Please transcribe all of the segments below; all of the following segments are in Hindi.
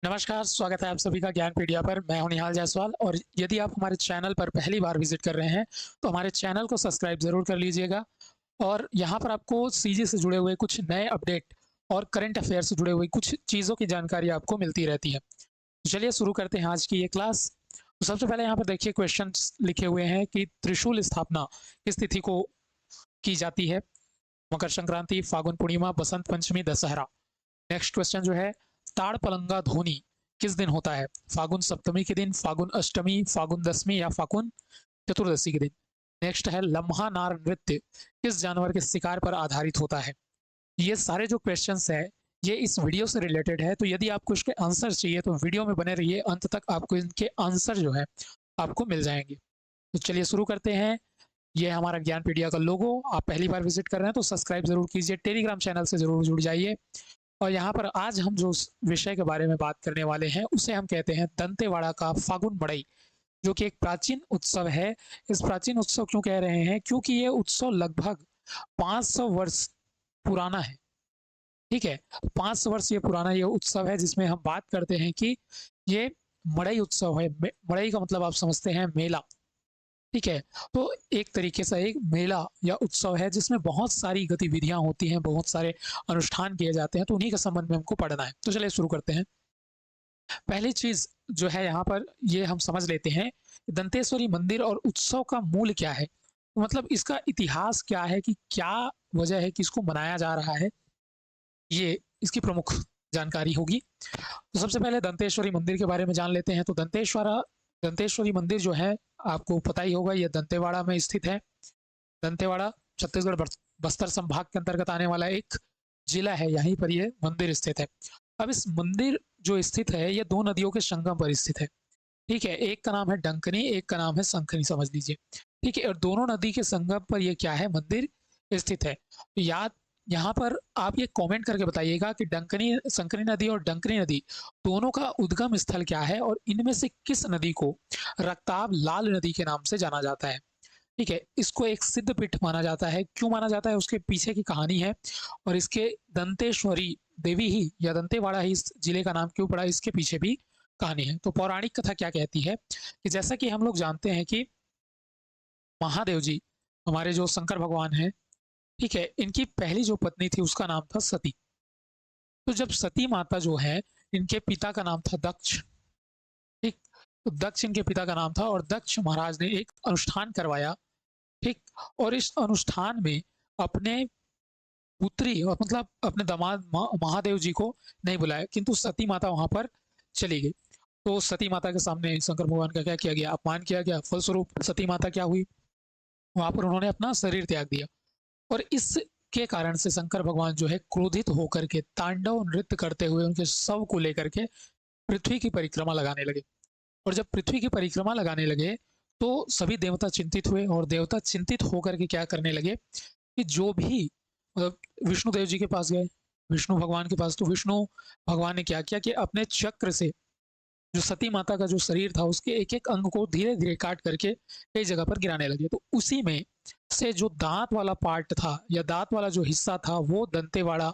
नमस्कार, स्वागत है आप सभी का ज्ञानपीडिया पर। मैं हूं निहाल जायसवाल और यदि आप हमारे चैनल पर पहली बार विजिट कर रहे हैं, तो हमारे चैनल को सब्सक्राइब ज़रूर कर लीजिएगा। और यहाँ पर आपको सीजी से जुड़े हुए कुछ नए अपडेट और करंट अफेयर से जुड़े हुए कुछ चीज़ों की जानकारी आपको मिलती रहती है। तो चलिए शुरू करते हैं आज की ये क्लास। तो सबसे पहले यहाँ पर देखिए क्वेश्चंस लिखे हुए हैं कि त्रिशूल स्थापना किस तिथि को की जाती है? मकर संक्रांति, फागुन पूर्णिमा, बसंत पंचमी, दशहरा। नेक्स्ट क्वेश्चन जो है, ताड़ पलंगा धोनी किस दिन होता है? फागुन सप्तमी के दिन, फागुन अष्टमी, फागुन दशमी या फागुन चतुर्दशी के दिन। नेक्स्ट है, लम्हा नार नृत्य किस जानवर के शिकार पर आधारित होता है? ये सारे जो क्वेश्चंस है ये इस वीडियो से रिलेटेड है, तो यदि आपको इसके आंसर चाहिए तो वीडियो में बने रहिए, अंत तक आपको इनके आंसर जो है आपको मिल जाएंगे। तो चलिए शुरू करते हैं। ये हमारा ज्ञानपीडिया का लोगो। आप पहली बार विजिट कर रहे हैं तो सब्सक्राइब जरूर कीजिए, टेलीग्राम चैनल से जरूर जुड़ जाइए। और यहाँ पर आज हम जो विषय के बारे में बात करने वाले हैं उसे हम कहते हैं दंतेवाड़ा का फागुन मड़ई, जो कि एक प्राचीन उत्सव है। इस प्राचीन उत्सव क्यों कह रहे हैं? क्योंकि ये उत्सव लगभग 500 वर्ष पुराना है। ठीक है, 500 वर्ष ये पुराना ये उत्सव है, जिसमें हम बात करते हैं कि ये मड़ई उत्सव है। मड़ई का मतलब आप समझते हैं मेला। ठीक है, तो एक तरीके से एक मेला या उत्सव है जिसमें बहुत सारी गतिविधियां होती हैं, बहुत सारे अनुष्ठान किए जाते हैं, तो उन्हीं के संबंध में हमको पढ़ना है। तो चलिए शुरू करते हैं। पहली चीज जो है यहाँ पर ये हम समझ लेते हैं, दंतेश्वरी मंदिर और उत्सव का मूल क्या है, तो मतलब इसका इतिहास क्या है, कि क्या वजह है कि इसको मनाया जा रहा है, ये इसकी प्रमुख जानकारी होगी। तो सबसे पहले दंतेश्वरी मंदिर के बारे में जान लेते हैं। तो दंतेश्वरी मंदिर जो है आपको पता ही होगा, ये दंतेवाड़ा में स्थित है। दंतेवाड़ा छत्तीसगढ़ बस्तर संभाग के अंतर्गत आने वाला एक जिला है, यहीं पर ये मंदिर स्थित है। अब इस मंदिर जो स्थित है ये दो नदियों के संगम पर स्थित है। ठीक है, एक का नाम है डंकनी, एक का नाम है संखनी, समझ लीजिए। ठीक है, और दोनों नदी के संगम पर ये क्या है, मंदिर स्थित है। तो याद यहाँ पर आप ये कमेंट करके बताइएगा कि डंकनी संकनी नदी और डंकनी नदी दोनों का उद्गम स्थल क्या है, और इनमें से किस नदी को रक्ताब लाल नदी के नाम से जाना जाता है। ठीक है, इसको एक सिद्ध पीठ माना जाता है। क्यों माना जाता है, उसके पीछे की कहानी है। और इसके दंतेश्वरी देवी ही या दंतेवाड़ा ही इस जिले का नाम क्यों पड़ा, इसके पीछे भी कहानी है। तो पौराणिक कथा क्या कहती है कि जैसा कि हम लोग जानते हैं कि महादेव जी हमारे जो शंकर भगवान हैं, ठीक है, इनकी पहली जो पत्नी थी उसका नाम था सती। तो जब सती माता जो है, इनके पिता का नाम था दक्ष। ठीक, तो दक्ष इनके पिता का नाम था और दक्ष महाराज ने एक अनुष्ठान करवाया। ठीक, और इस अनुष्ठान में अपने पुत्री और मतलब अपने दामाद महादेव जी को नहीं बुलाया, किंतु सती माता वहां पर चली गई। तो सती माता के सामने शंकर भगवान का क्या किया गया, अपमान किया गया। फलस्वरूप सती माता क्या हुई, वहां पर उन्होंने अपना शरीर त्याग दिया। और इसके कारण से शंकर भगवान जो है क्रोधित होकर के तांडव नृत्य करते हुए उनके शव को लेकर के पृथ्वी की परिक्रमा लगाने लगे। और जब पृथ्वी की परिक्रमा लगाने लगे तो सभी देवता चिंतित हुए, और देवता चिंतित होकर के क्या करने लगे कि जो भी मतलब विष्णु देव जी के पास गए, विष्णु भगवान के पास। तो विष्णु भगवान ने क्या किया कि अपने चक्र से जो सती माता का जो शरीर था उसके एक एक अंग को धीरे धीरे काट करके कई जगह पर गिराने लगे। तो उसी में से जो दांत वाला पार्ट था या दांत वाला जो हिस्सा था वो दंतेवाड़ा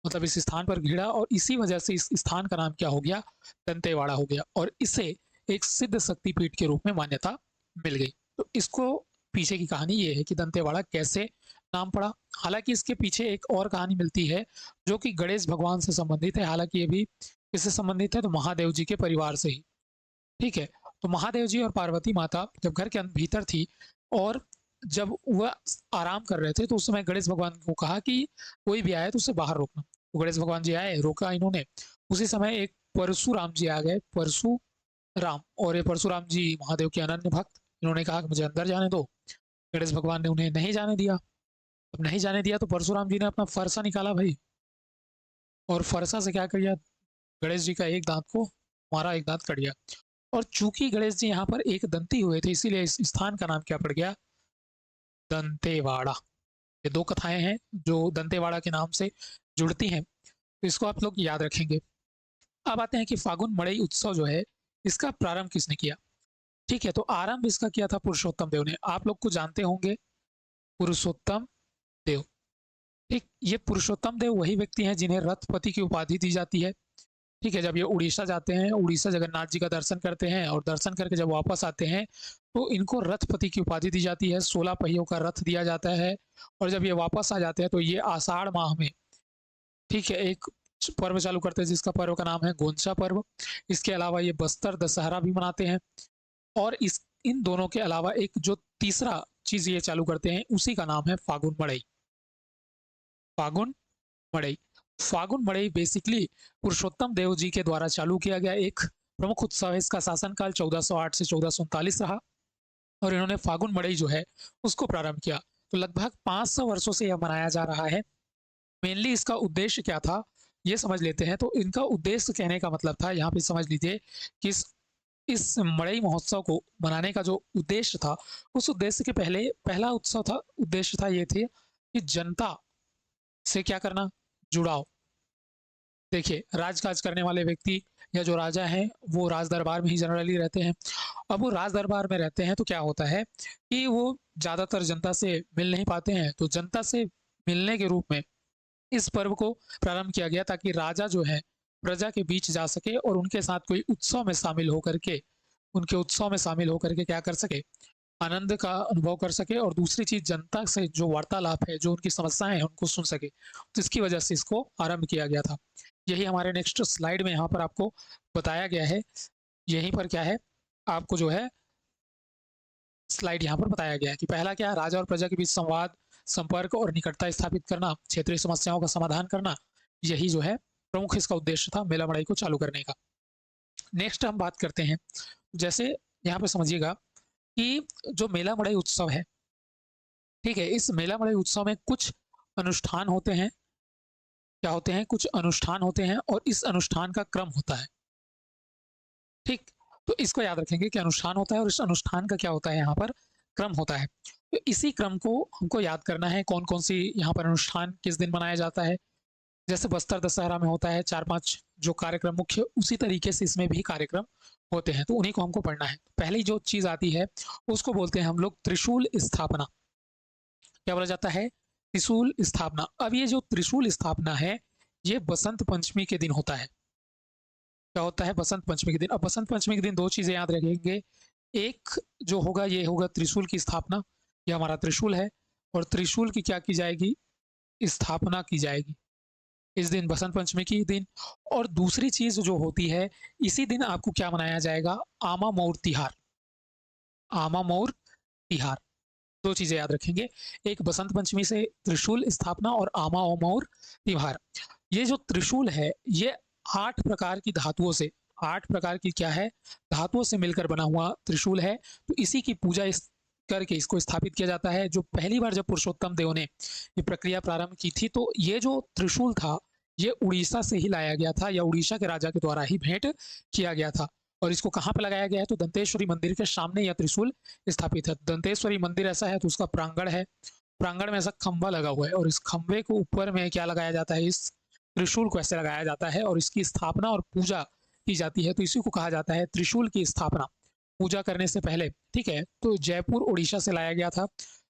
मतलब इस स्थान पर गिरा, और इसी वजह से इस स्थान का नाम क्या हो गया, दंतेवाड़ा हो गया, और इसे एक सिद्ध शक्तिपीठ के रूप में मान्यता मिल गई। तो इसको पीछे की कहानी ये है कि दंतेवाड़ा कैसे नाम पड़ा। हालांकि इसके पीछे एक और कहानी मिलती है जो कि गणेश भगवान से संबंधित है। हालांकि ये भी किससे संबंधित है, तो महादेव जी के परिवार से ही। ठीक है, तो महादेव जी और पार्वती माता जब घर के भीतर थी और जब वह आराम कर रहे थे, तो उस समय गणेश भगवान को कहा कि कोई भी आए तो उसे बाहर रोकना। तो गणेश भगवान जी आए, रोका इन्होंने। उसी समय एक परशुराम जी आ गए, परशुराम, और ये परशुराम जी महादेव के अनन्य भक्त। इन्होंने कहा कि मुझे अंदर जाने दो। गणेश भगवान ने उन्हें नहीं जाने दिया। अब नहीं जाने दिया तो परशुराम जी ने अपना फरसा निकाला भाई, और फरसा से क्या किया, गणेश जी का एक दांत को मारा, एक दांत कट गया। और चूंकि गणेश जी यहाँ पर एक दंती हुए थे, इसीलिए इस स्थान का नाम क्या पड़ गया, दंतेवाड़ा। ये दो कथाएं हैं जो दंतेवाड़ा के नाम से जुड़ती हैं, तो इसको आप लोग याद रखेंगे। अब आते हैं कि फागुन मड़ई उत्सव जो है इसका प्रारंभ किसने किया। ठीक है, तो आरंभ इसका किया था पुरुषोत्तम देव ने। आप लोग को जानते होंगे पुरुषोत्तम देव। ठीक, ये पुरुषोत्तम देव वही व्यक्ति हैं जिन्हें रथपति की उपाधि दी जाती है। ठीक है, जब ये उड़ीसा जाते हैं, उड़ीसा जगन्नाथ जी का दर्शन करते हैं और दर्शन करके जब वापस आते हैं, तो इनको रथपति की उपाधि दी जाती है, 16 पहियों का रथ दिया जाता है। और जब ये वापस आ जाते हैं तो ये आषाढ़ माह में, ठीक है, एक पर्व चालू करते हैं जिसका पर्व का नाम है गोंचा पर्व। इसके अलावा ये बस्तर दशहरा भी मनाते हैं। और इस इन दोनों के अलावा एक जो तीसरा चीज ये चालू करते हैं उसी का नाम है फागुन मड़ई। फागुन मड़ई, फागुन मड़ई बेसिकली पुरुषोत्तम देव जी के द्वारा चालू किया गया एक प्रमुख उत्सव है। इसका शासनकाल 1408 से 1439 रहा और इन्होंने फागुन मड़ई जो है उसको प्रारंभ किया। तो लगभग 500 वर्षों से यह मनाया जा रहा है। मेनली इसका उद्देश्य क्या था ये समझ लेते हैं। तो इनका उद्देश्य कहने का मतलब था, यहाँ पे समझ लीजिए कि इस मड़ई महोत्सव को मनाने का जो उद्देश्य था, उस उद्देश्य के पहला उत्सव था, उद्देश्य था ये थे कि जनता से क्या करना, जुड़ाव। देखिए, राजकाज करने वाले व्यक्ति या जो राजा हैं वो राज दरबार में ही जनरली रहते हैं। अब वो राज दरबार में रहते हैं तो क्या होता है कि वो ज़्यादातर जनता से मिल नहीं पाते हैं, तो जनता से मिलने के रूप में इस पर्व को प्रारंभ किया गया ताकि राजा जो है प्रजा के बीच जा सके और उनके साथ कोई उत्सव में शामिल होकर के, उनके उत्सव में शामिल होकर के क्या कर सके, आनंद का अनुभव कर सके। और दूसरी चीज, जनता से जो वार्तालाप है, जो उनकी समस्याएं हैं उनको सुन सके। तो इसकी वजह से इसको आरंभ किया गया था। यही हमारे नेक्स्ट स्लाइड में यहाँ पर आपको बताया गया है। यहीं पर क्या है, आपको जो है स्लाइड यहाँ पर बताया गया है कि पहला क्या है, राजा और प्रजा के बीच संवाद, संपर्क और निकटता स्थापित करना, क्षेत्रीय समस्याओं का समाधान करना। यही जो है प्रमुख इसका उद्देश्य था मेला मड़ई को चालू करने का। नेक्स्ट हम बात करते हैं, जैसे यहाँ पे समझिएगा कि जो मेला मड़ई उत्सव है, ठीक है, इस मेला मड़ई उत्सव में कुछ अनुष्ठान होते हैं। क्या होते हैं, कुछ अनुष्ठान होते हैं और इस अनुष्ठान का क्रम होता है। ठीक, तो इसको याद रखेंगे कि अनुष्ठान होता है और इस अनुष्ठान का क्या होता है, यहाँ पर क्रम होता है। तो इसी क्रम को हमको याद करना है, कौन कौन सी यहाँ पर अनुष्ठान किस दिन मनाया जाता है। जैसे बस्तर दशहरा में होता है 4-5 जो कार्यक्रम मुख्य, उसी तरीके से इसमें भी कार्यक्रम होते हैं, तो उन्हीं को हमको पढ़ना है। पहली जो चीज आती है उसको बोलते हैं हम लोग त्रिशूल स्थापना। क्या बोला जाता है, त्रिशूल स्थापना। अब ये जो त्रिशूल स्थापना है ये बसंत पंचमी के दिन होता है। क्या होता है, बसंत पंचमी के दिन। अब बसंत पंचमी के दिन दो चीजें याद रखेंगे, एक जो होगा ये होगा त्रिशूल की स्थापना, ये हमारा त्रिशूल है और त्रिशूल की क्या की जाएगी, स्थापना की जाएगी इस दिन, बसंत पंचमी के दिन। और दूसरी चीज जो होती है, इसी दिन आपको क्या मनाया जाएगा, आमा मौर तिहार। आमा मौर तिहार, दो चीजें याद रखेंगे, एक बसंत पंचमी से त्रिशूल स्थापना और आमा और मौर तिहार। ये जो त्रिशूल है ये 8 प्रकार की धातुओं से, 8 प्रकार की क्या है, धातुओं से मिलकर बना हुआ त्रिशूल है। तो इसी की पूजा करके इसको स्थापित किया जाता है। जो पहली बार जब पुरुषोत्तम देव ने ये प्रक्रिया प्रारंभ की थी, तो ये जो त्रिशूल था ये उड़ीसा से ही लाया गया था, या उड़ीसा के राजा के द्वारा ही भेंट किया गया था। और इसको कहाँ पे लगाया गया है, तो दंतेश्वरी मंदिर के सामने यह त्रिशूल स्थापित है। दंतेश्वरी मंदिर ऐसा है तो उसका प्रांगण है, प्रांगण में ऐसा खंभा लगा हुआ है और इस खंभे को ऊपर में क्या लगाया जाता है, इस त्रिशूल को ऐसे लगाया जाता है और इसकी स्थापना और पूजा की जाती है। तो इसी को कहा जाता है त्रिशूल की स्थापना, पूजा करने से पहले। ठीक है, तो जयपुर उड़ीसा से लाया गया था,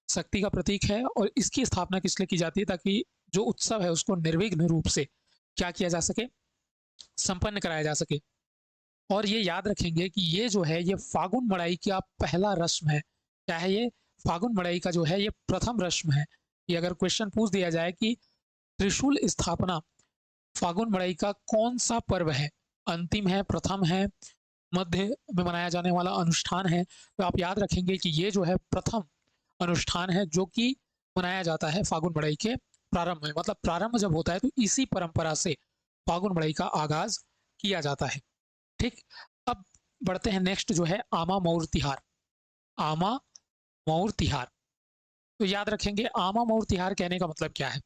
शक्ति का प्रतीक है। और इसकी स्थापना किस लिए की जाती है, ताकि जो उत्सव है उसको निर्विघ्न रूप से क्या किया जा सके, संपन्न कराया जा सके। और ये याद रखेंगे कि ये जो है ये फागुन मड़ाई का पहला रस्म है। क्या है ये, फागुन मड़ाई का जो है ये प्रथम रस्म है। ये अगर क्वेश्चन पूछ दिया जाए कि त्रिशूल स्थापना फागुन मड़ाई का कौन सा पर्व है, अंतिम है, प्रथम है, मध्य में मनाया जाने वाला अनुष्ठान है, तो आप याद रखेंगे कि ये जो है प्रथम अनुष्ठान है जो कि मनाया जाता है फागुन मड़ाई के प्रारंभ में। मतलब प्रारंभ जब होता है तो इसी परंपरा से फागुन मड़ाई का आगाज किया जाता है। ठीक, अब बढ़ते हैं नेक्स्ट जो है आमा मौर तिहार। आमा मौर तिहार, तो याद रखेंगे आमा मौर तिहार कहने का मतलब क्या है।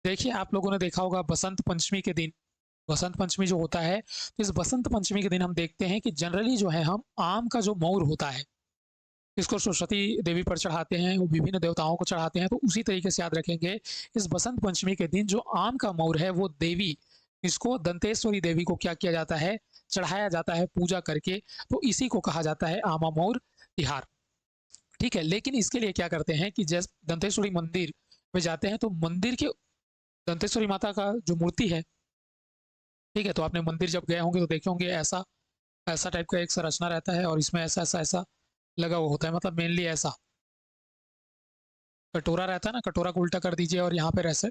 देखिए, आप लोगों ने देखा होगा बसंत पंचमी के दिन, बसंत पंचमी जो होता है, तो इस बसंत पंचमी के दिन हम देखते हैं कि जनरली जो है हम आम का जो मौर होता है इसको सरस्वती देवी पर चढ़ाते हैं, वो विभिन्न देवताओं को चढ़ाते हैं। तो उसी तरीके से याद रखेंगे इस बसंत पंचमी के दिन जो आम का मौर है वो देवी, इसको दंतेश्वरी देवी को क्या किया जाता है, चढ़ाया जाता है पूजा करके। तो इसी को कहा जाता है आमा मौर तिहार। ठीक है, लेकिन इसके लिए क्या करते हैं कि जैसे दंतेश्वरी मंदिर में जाते हैं तो मंदिर के दंतेश्वरी माता का जो मूर्ति है ठीक है, तो आपने मंदिर जब गए होंगे तो देखे होंगे ऐसा ऐसा टाइप का एक संरचना रहता है और इसमें ऐसा ऐसा ऐसा लगा हुआ होता है, मतलब मेनली ऐसा कटोरा रहता है ना, कटोरा को उल्टा कर दीजिए और यहाँ पर ऐसे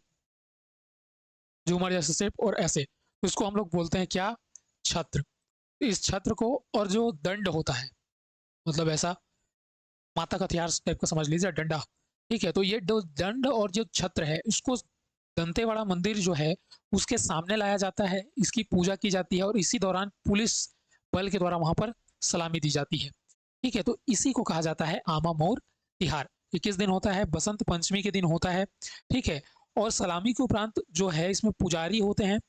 झूमर जैसे शेप और ऐसे, तो इसको हम लोग बोलते हैं क्या, छत्र। इस छत्र को, और जो दंड होता है, मतलब ऐसा माता का हथियार टाइप का समझ लीजिए, डंडा। ठीक है, तो ये दंड और जो छत्र है, इसको दंतेवाड़ा मंदिर जो है उसके सामने लाया जाता है, इसकी पूजा की जाती है और इसी दौरान पुलिस बल के द्वारा वहां पर सलामी दी जाती है। ठीक है, तो इसी को कहा जाता है आमा मोर तिहार। ये किस दिन होता है, बसंत पंचमी के दिन होता है। ठीक है, और सलामी के उपरांत जो है इसमें पुजारी होते हैं।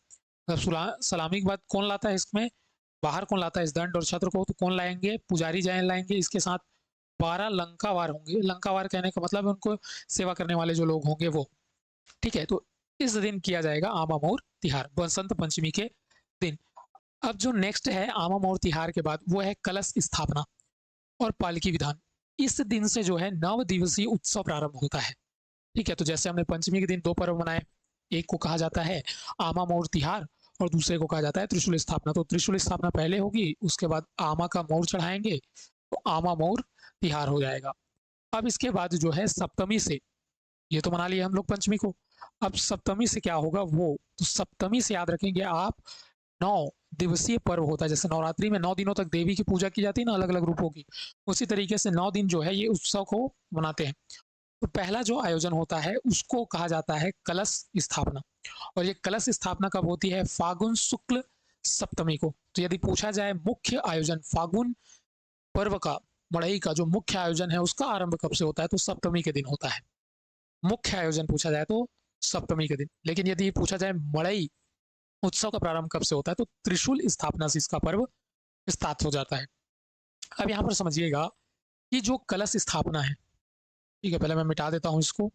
सलामी के बाद कौन लाता है इसमें, बाहर कौन लाता है इस दंड और छत्र को, तो कौन लाएंगे, पुजारी जाए लाएंगे। इसके साथ 12 लंकावार होंगे। लंकावार कहने का मतलब है उनको सेवा करने वाले जो लोग होंगे वो। ठीक है, तो इस दिन किया जाएगा आमा मोर तिहार, बसंत पंचमी के दिन। अब जो नेक्स्ट है आमा मोर तिहार के बाद, वो है कलश स्थापना और पालकी विधान। इस दिन से जो है 9 दिवसीय उत्सव प्रारंभ होता है। ठीक है, तो जैसे हमने पंचमी के दिन 2 पर्व मनाए, एक को कहा जाता है आमा मोर तिहार और दूसरे को कहा जाता है त्रिशूल स्थापना। तो त्रिशूल स्थापना पहले होगी, उसके बाद आमा का मोर चढ़ाएंगे तो आमा मोर तिहार हो जाएगा। अब इसके बाद जो है सप्तमी से, ये तो मना लिया हम लोग पंचमी को, अब सप्तमी से क्या होगा वो, तो सप्तमी से याद रखेंगे आप, 9 दिवसीय पर्व होता है। जैसे नवरात्रि में 9 दिनों तक देवी की पूजा की जाती है ना, अलग अलग रूपों की, उसी तरीके से 9 दिन जो है ये उत्सव को मनाते हैं। तो पहला जो आयोजन होता है उसको कहा जाता है कलश स्थापना, और ये कलश स्थापना कब होती है, फागुन शुक्ल सप्तमी को। तो यदि पूछा जाए मुख्य आयोजन फागुन पर्व का, मड़ई का जो मुख्य आयोजन है उसका आरंभ कब से होता है, तो सप्तमी के दिन होता है। मुख्य आयोजन पूछा जाए तो सप्तमी के दिन। लेकिन यदि पूछा जाए मड़ई उत्सव का प्रारंभ कब से होता है, तो त्रिशूल स्थापना से इसका पर्व स्टार्ट हो जाता है। अब यहाँ पर समझिएगा कि जो कलश स्थापना है, ठीक है, पहले मैं मिटा देता हूं इसको,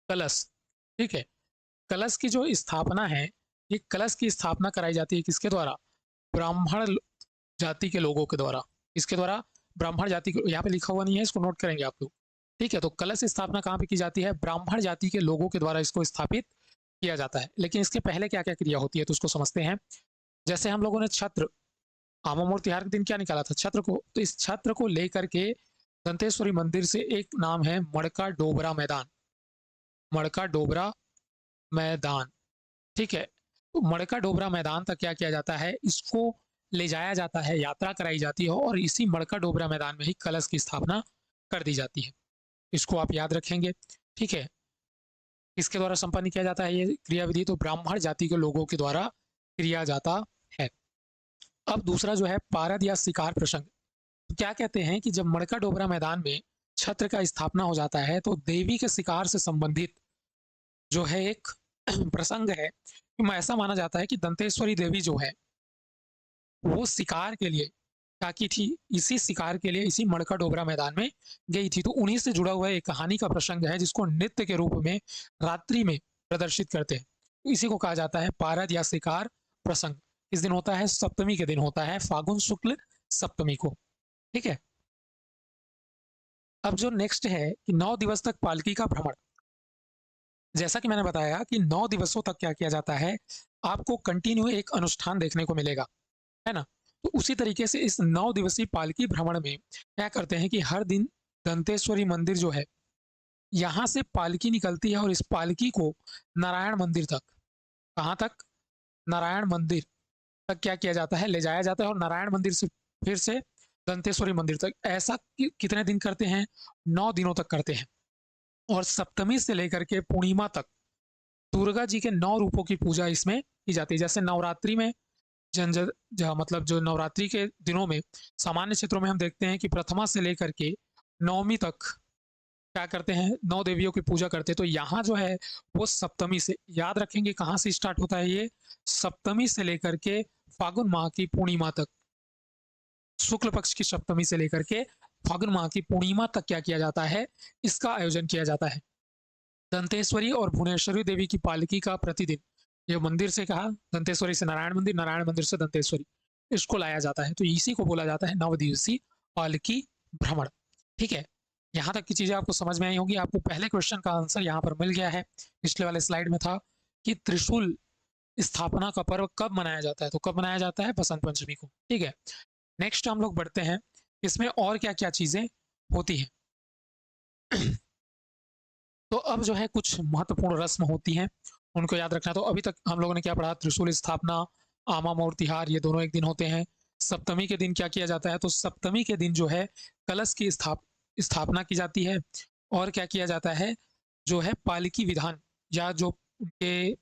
कलश। ठीक है, कलश की जो स्थापना है, ये कलश की स्थापना कराई जाती है किसके द्वारा, ब्राह्मण जाति के लोगों के द्वारा। इसके द्वारा ब्राह्मण जाति के, यहाँ पे लिखा हुआ नहीं है, इसको नोट करेंगे आप लोग। ठीक है, तो कलश स्थापना कहाँ पे की जाती है, ब्राह्मण जाति के लोगों के द्वारा इसको स्थापित किया जाता है। लेकिन इसके पहले क्या क्या क्रिया होती है तो उसको समझते हैं। जैसे हम लोगों ने छत्र, आमा मोर तिहार के दिन क्या निकाला था, छत्र को, तो इस छत्र को लेकर के दंतेश्वरी मंदिर से एक नाम है मड़का डोबरा मैदान, मड़का डोबरा मैदान। ठीक है, तो मड़का डोबरा मैदान तक क्या किया जाता है, इसको ले जाया जाता है, यात्रा कराई जाती है और इसी मड़का डोबरा मैदान में ही कलश की स्थापना कर दी जाती है। इसको आप याद रखेंगे। ठीक है, इसके द्वारा संपन्न किया जाता है ये क्रियाविधि, तो ब्राह्मण जाति के लोगों के द्वारा किया जाता है। अब दूसरा जो है पारद या शिकार प्रसंग। तो क्या कहते हैं कि जब मड़का डोबरा मैदान में छत्र का स्थापना हो जाता है तो देवी के शिकार से संबंधित जो है एक प्रसंग है, ऐसा माना जाता है कि दंतेश्वरी देवी जो है वो शिकार के लिए क्या की थी, इसी शिकार के लिए इसी मड़का डोबरा मैदान में गई थी। तो उन्हीं से जुड़ा हुआ एक कहानी का प्रसंग है जिसको नृत्य के रूप में रात्रि में प्रदर्शित करते हैं। तो इसी को कहा जाता है पारद या शिकार प्रसंग। किस दिन होता है, सप्तमी के दिन होता है, फागुन शुक्ल सप्तमी को। ठीक है, अब जो नेक्स्ट है कि 9 दिवस तक पालकी का भ्रमण। जैसा कि मैंने बताया कि 9 दिवसों तक क्या किया जाता है, आपको कंटिन्यू एक अनुष्ठान देखने को मिलेगा, है ना। तो उसी तरीके से इस 9 दिवसीय पालकी भ्रमण में क्या करते हैं कि हर दिन दंतेश्वरी मंदिर जो है यहाँ से पालकी निकलती है और इस पालकी को नारायण मंदिर तक, कहाँ तक, नारायण मंदिर तक क्या किया जाता है, ले जाया जाता है और नारायण मंदिर से फिर से दंतेश्वरी मंदिर तक। ऐसा कितने दिन करते हैं, 9 दिनों तक करते हैं। और सप्तमी से लेकर के पूर्णिमा तक दुर्गा जी के 9 रूपों की पूजा इसमें की जाती है। जैसे नवरात्रि में मतलब जो नवरात्रि के दिनों में सामान्य क्षेत्रों में हम देखते हैं कि प्रथमा से लेकर के नवमी तक क्या करते हैं, 9 देवियों की पूजा करते हैं। तो यहाँ जो है वो सप्तमी से, याद रखेंगे कहाँ से स्टार्ट होता है ये, सप्तमी से लेकर के फागुन माह की पूर्णिमा तक, शुक्ल पक्ष की सप्तमी से लेकर के फागुन माह की पूर्णिमा तक क्या किया जाता है, इसका आयोजन किया जाता है। दंतेश्वरी और भुवनेश्वरी देवी की पालकी का प्रतिदिन, ये मंदिर से कहा, दंतेश्वरी से नारायण मंदिर, नारायण मंदिर से दंतेश्वरी, इसको लाया जाता है। तो इसी को बोला जाता है 9 दिवसीय पालकी भ्रमण। ठीक है, यहाँ तक की चीजें आपको समझ में आई होगी। आपको पहले क्वेश्चन का आंसर यहाँ पर मिल गया है, पिछले वाले स्लाइड में था कि त्रिशूल स्थापना का पर्व कब मनाया जाता है? तो कब मनाया जाता है? बसंत पंचमी को। ठीक है, नेक्स्ट हम लोग बढ़ते हैं, इसमें और क्या क्या चीजें होती हैं। तो अब जो है कुछ महत्वपूर्ण रस्म होती हैं, उनको याद रखना। तो अभी तक हम लोगों ने क्या पढ़ा? त्रिशूल स्थापना, आमा मोर तिहार, ये दोनों एक दिन होते हैं। सप्तमी के दिन क्या किया जाता है? तो सप्तमी के दिन जो है कलश की स्थापना की जाती है। और क्या किया जाता है? जो है पालकी विधान, या जो उनके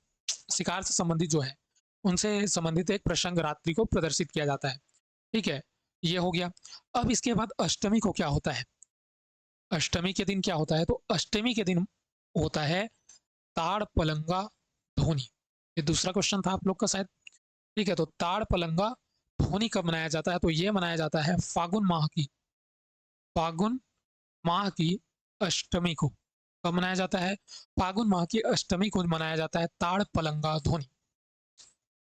शिकार से संबंधित जो है उनसे संबंधित एक प्रसंग रात्रि को प्रदर्शित किया जाता है। ठीक है, ये हो गया। अब इसके बाद अष्टमी को क्या होता है? अष्टमी के दिन क्या होता है? तो अष्टमी के दिन होता है ताड़ पलंगा धोनी। ये दूसरा क्वेश्चन था आप लोग का शायद। ठीक है, तो ताड़ पलंगा धोनी कब मनाया जाता है? तो ये मनाया जाता है फागुन माह की अष्टमी को। कब मनाया जाता है? फागुन माह की अष्टमी को मनाया जाता है ताड़ पलंगा धोनी।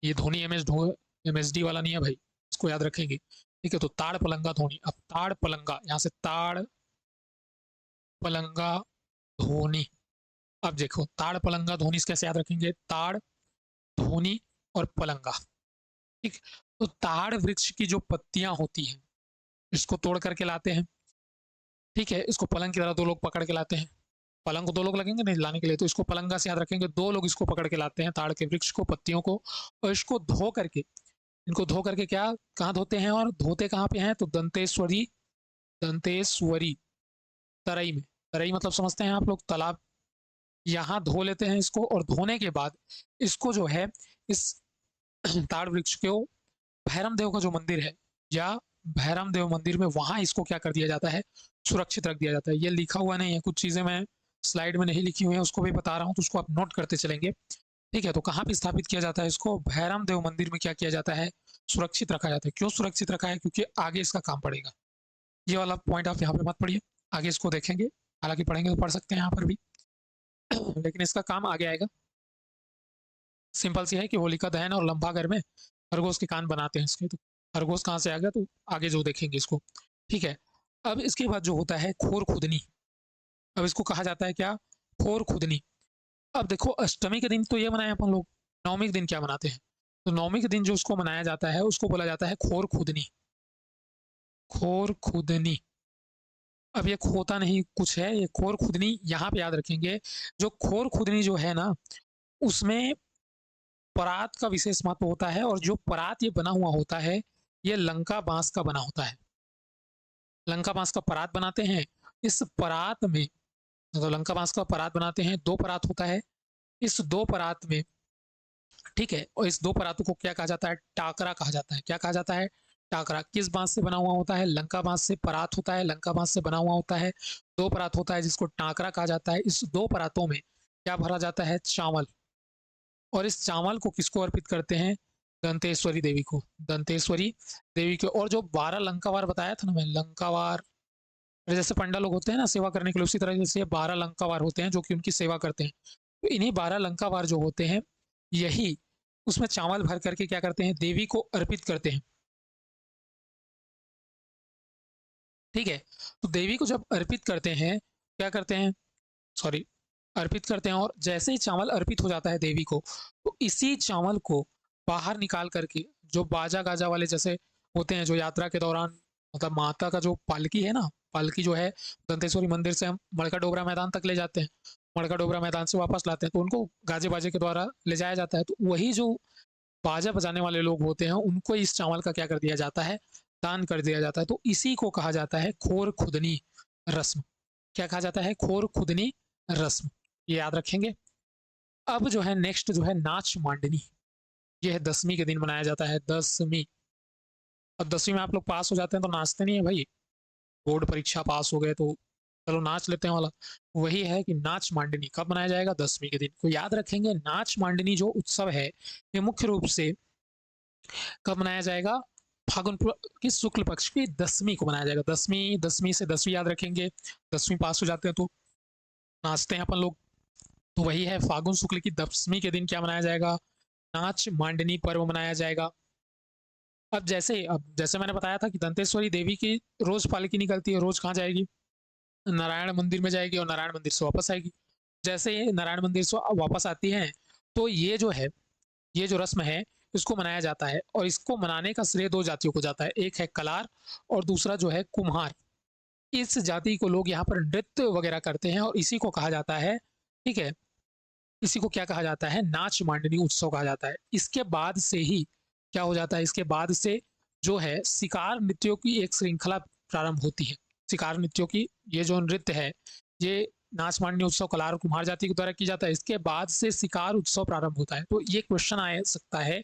ये धोनी MSD वाला नहीं है भाई, इसको याद रखेंगे। ठीक है, तो ताड़ पलंगा धोनी। अब ताड़ पलंगा, यहाँ से ताड़ पलंगा धोनी। अब देखो ताड़ पलंगा धोनी कैसे याद रखेंगे? ताड़, धोनी और पलंगा। ठीक, तो ताड़ वृक्ष की जो पत्तियां होती हैं इसको तोड़ करके लाते हैं। ठीक है, इसको पलंग की तरह दो लोग पकड़ के लाते हैं। पलंग को दो लोग लगेंगे नहीं लाने के लिए, तो इसको पलंगा से याद रखेंगे। दो लोग इसको पकड़ के लाते हैं, ताड़ के वृक्ष को, पत्तियों को, और इसको धो करके, इनको धो करके क्या, कहाँ धोते हैं और धोते कहाँ पे हैं? तो दंतेश्वरी, दंतेश्वरी तराई में। तराई मतलब समझते हैं आप लोग, तालाब। यहाँ धो लेते हैं इसको, और धोने के बाद इसको जो है इस ताड़ वृक्ष को भैरम देव का जो मंदिर है, या भैरम देव मंदिर में, वहां इसको क्या कर दिया जाता है? सुरक्षित रख दिया जाता है। ये लिखा हुआ नहीं है, कुछ चीजें मैं स्लाइड में नहीं लिखी हुई है, उसको भी बता रहा हूँ, तो उसको आप नोट करते चलेंगे। ठीक है, तो कहाँ पे स्थापित किया जाता है इसको? भैरम देव मंदिर में क्या किया जाता है? सुरक्षित रखा जाता है। क्यों सुरक्षित रखा है? क्योंकि आगे इसका काम पड़ेगा। ये वाला पॉइंट आप यहाँ पे मत पढ़िए, आगे इसको देखेंगे। हालांकि पढ़ेंगे तो पढ़ सकते हैं यहाँ पर भी, लेकिन इसका काम आगे आएगा। सिंपल सी है कि होलिका दहन और लंबागर में खरगोश के कान बनाते हैं इसके। तो खरगोश कहाँ से आ गया? तो आगे जो देखेंगे इसको। ठीक है, अब इसके बाद जो होता है खोर खुदनी। अब इसको कहा जाता है क्या? खोर खुदनी। अब देखो अष्टमी के दिन तो ये मनाए अपन लोग, नवमी के दिन क्या मनाते हैं? तो नवमी के दिन जो उसको मनाया जाता है उसको बोला जाता है खोर खुदनी। खोर खुदनी। अब ये खोता नहीं कुछ है, ये खोर खुदनी यहाँ पे याद रखेंगे। जो खोर खुदनी जो है ना, उसमें परात का विशेष महत्व होता है, और जो परात ये बना हुआ होता है ये लंका बांस का बना होता है। लंका बांस का परात बनाते हैं। इस परात में, तो लंका बांस का परात बनाते हैं, दो परात होता है। इस दो परात में, ठीक है, और इस दो परातों को क्या कहा जाता है? टाकरा कहा जाता है। क्या कहा जाता है? टाकरा। किस बांस से बना हुआ होता है? लंका बांस से परात होता है, लंका बांस से बना हुआ होता है। दो परात होता है जिसको टाकरा कहा जाता है। इस दो परातों में क्या भरा जाता है? चावल। और इस चावल को किसको अर्पित करते हैं? दंतेश्वरी देवी को। दंतेश्वरी देवी को। और जो 12 लंकावार बताया था ना मैं, लंकावार, जैसे पंडा लोग होते हैं ना सेवा करने के लिए, उसी तरह से 12 लंकावार होते हैं जो कि उनकी सेवा करते हैं। तो इन्हीं 12 लंकावार जो होते हैं, यही उसमें चावल भर करके क्या करते हैं? देवी को अर्पित करते हैं। ठीक है, तो देवी को जब अर्पित करते हैं, क्या करते हैं? सॉरी, अर्पित करते हैं, और जैसे ही चावल अर्पित हो जाता है देवी को, तो इसी चावल को बाहर निकाल करके, जो बाजा गाजा वाले जैसे होते हैं, जो यात्रा के दौरान, मतलब माता का जो पालकी है ना, पालकी जो है दंतेश्वरी मंदिर से हम मड़का डोबरा मैदान तक ले जाते हैं, मड़का डोबरा मैदान से वापस लाते हैं, तो उनको गाजे बाजे के द्वारा ले जाया जाता है। तो वही जो बाजा बजाने वाले लोग होते हैं उनको इस चावल का क्या कर दिया जाता है? दान कर दिया जाता है। तो इसी को कहा जाता है खोर खुदनी रस्म। क्या कहा जाता है? खोर खुदनी रस्म। ये याद रखेंगे। अब जो है नेक्स्ट जो है नाच मांडनी। ये है 10वीं के दिन मनाया जाता है। 10वीं। अब 10वीं में आप लोग पास हो जाते हैं तो नाचते नहीं है भाई, बोर्ड परीक्षा पास हो गए तो चलो नाच लेते हैं वाला, वही है कि नाच मांडनी कब मनाया जाएगा? 10वीं के दिन। तो याद रखेंगे नाच मांडनी जो उत्सव है ये मुख्य रूप से कब मनाया जाएगा? फागुन की शुक्ल पक्ष की 10वीं को मनाया जाएगा। 10वीं, 10वीं से 10वीं याद रखेंगे। 10वीं पास हो जाते हैं तो नाचते हैं अपन लोग। तो वही है फागुन शुक्ल की 10वीं के दिन क्या मनाया जाएगा? नाच मांडनी पर्व मनाया जाएगा। अब जैसे मैंने बताया था कि दंतेश्वरी देवी की रोज पालकी निकलती है, रोज कहाँ जाएगी? नारायण मंदिर में जाएगी, और नारायण मंदिर से वापस आएगी। जैसे ये नारायण मंदिर से वापस आती है, तो ये जो है ये जो रस्म है इसको मनाया जाता है और इसको मनाने का श्रेय दो जातियों को जाता है, एक है कलार और दूसरा जो है कुम्हार। इस जाति को लोग यहाँ पर नृत्य वगैरह करते हैं और इसी को कहा जाता है, ठीक है, इसी को क्या कहा जाता है, नाच मांडनी उत्सव कहा जाता है। इसके बाद से ही क्या हो जाता है, इसके बाद से जो है शिकार नृत्यों की एक श्रृंखला प्रारंभ होती है। शिकार नृत्यों की ये जो नृत्य है ये नाच मांडनी उत्सव कलार और कुम्हार जाति के द्वारा किया जाता है। इसके बाद से शिकार उत्सव प्रारंभ होता है। तो ये क्वेश्चन आ सकता है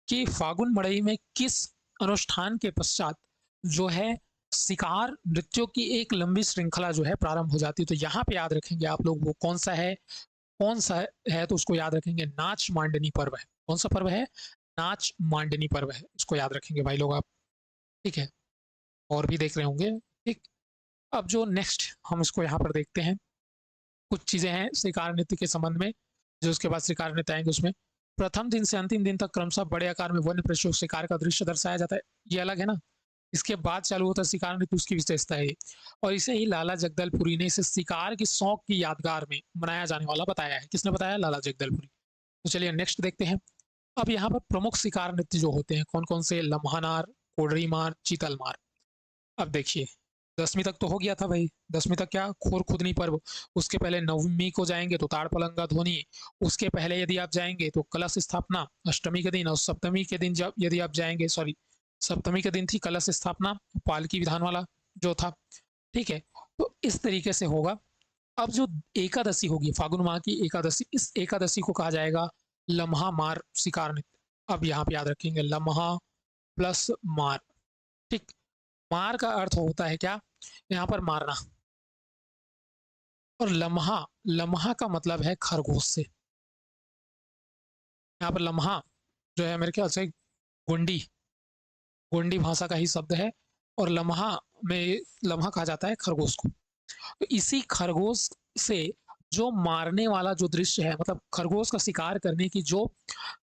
कि फागुन मड़ई में किस अनुष्ठान के पश्चात जो है शिकार नृत्यों की एक लंबी श्रृंखला जो है प्रारंभ हो जाती है। तो यहाँ पे याद रखेंगे आप लोग वो कौन सा है, कौन सा है, तो उसको याद रखेंगे, नाच मांडनी पर्व है। कौन सा पर्व है, नाच मांडनी पर्व है, इसको याद रखेंगे भाई लोग आप, ठीक है। और भी देख रहे होंगे, ठीक। अब जो नेक्स्ट हम इसको यहाँ पर देखते हैं, कुछ चीजें हैं शिकार नृत्य के संबंध में, जो उसके बाद शिकार नृत्य आएंगे उसमें। प्रथम दिन से अंतिम दिन तक क्रमशः बड़े आकार में वन्य पशु शिकार का दृश्य दर्शाया जाता है, ये अलग है ना। इसके बाद चालू होता है शिकार नृत्य, उसकी विशेषता है और इसे ही लाला जगदलपुरी ने इसे शिकार की शौक की यादगार में मनाया जाने वाला बताया है। किसने बताया, लाला जगदलपुरी। तो चलिए नेक्स्ट देखते हैं। अब यहाँ पर प्रमुख शिकार नृत्य जो होते हैं कौन कौन से, लम्हानार, कोडरी मार, चीतल मार। अब देखिए 10वीं तक तो हो गया था भाई, 10वीं तक क्या, खोर खुदनी पर्व। उसके पहले 9वीं को जाएंगे तो ताड़ पलंगा ध्वनि। उसके पहले यदि आप जाएंगे तो कलश स्थापना अष्टमी के दिन, और सप्तमी के दिन जब यदि आप जाएंगे, सॉरी सप्तमी के दिन थी कलश स्थापना, पालकी विधान वाला जो था, ठीक है। तो इस तरीके से होगा। अब जो एकादशी होगी, फागुन माह की एकादशी, इस एकादशी को कहा जाएगा लम्हा मार शिकार नृत्य। अब यहाँ पे याद रखेंगे लम्हा प्लस मार, ठीक। मार का अर्थ होता है क्या, यहाँ पर मारना, और लम्हा, लम्हा का मतलब है खरगोश से। यहाँ पर लम्हा जो है मेरे ख्याल से गोंडी, गोंडी भाषा का ही शब्द है, और लम्हा में लम्हा कहा जाता है खरगोश को। तो इसी खरगोश से जो मारने वाला जो दृश्य है, मतलब खरगोश का शिकार करने की जो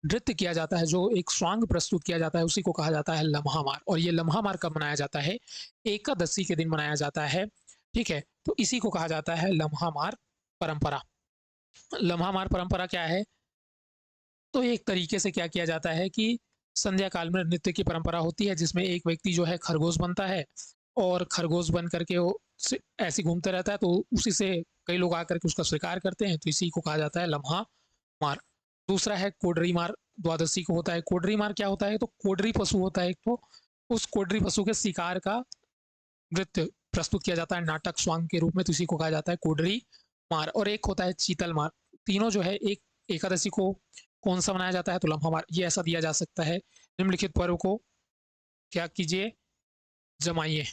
नृत्य किया जाता है, जो एक स्वांग प्रस्तुत किया जाता है, उसी को कहा जाता है लम्हा मार। और ये लम्हा मार कब मनाया जाता है, एकादशी के दिन मनाया जाता है, ठीक है। तो इसी को कहा जाता है लम्हा मार परंपरा। लम्हा मार परंपरा क्या है, तो एक तरीके से क्या किया जाता है कि संध्या काल में नृत्य की परंपरा होती है, जिसमें एक व्यक्ति जो है खरगोश बनता है और खरगोश बन करके वो ऐसे घूमते रहता है, तो उसी से कई लोग आकर के उसका शिकार करते हैं। तो इसी को कहा जाता है लम्हा मार। दूसरा है कोडरी मार, द्वादशी को होता है। कोडरी मार क्या होता है, तो कोडरी पशु होता है एक, तो उस कोडरी पशु के शिकार का नृत्य प्रस्तुत किया जाता है नाटक स्वांग के रूप में, तो इसी को कहा जाता है कोडरी मार। और एक होता है चीतल मार। तीनों जो है, एक एकादशी को कौन सा मनाया जाता है, तो लम्हा मार। ये ऐसा दिया जा सकता है, निम्नलिखित पर्व को क्या कीजिए, जमाइए,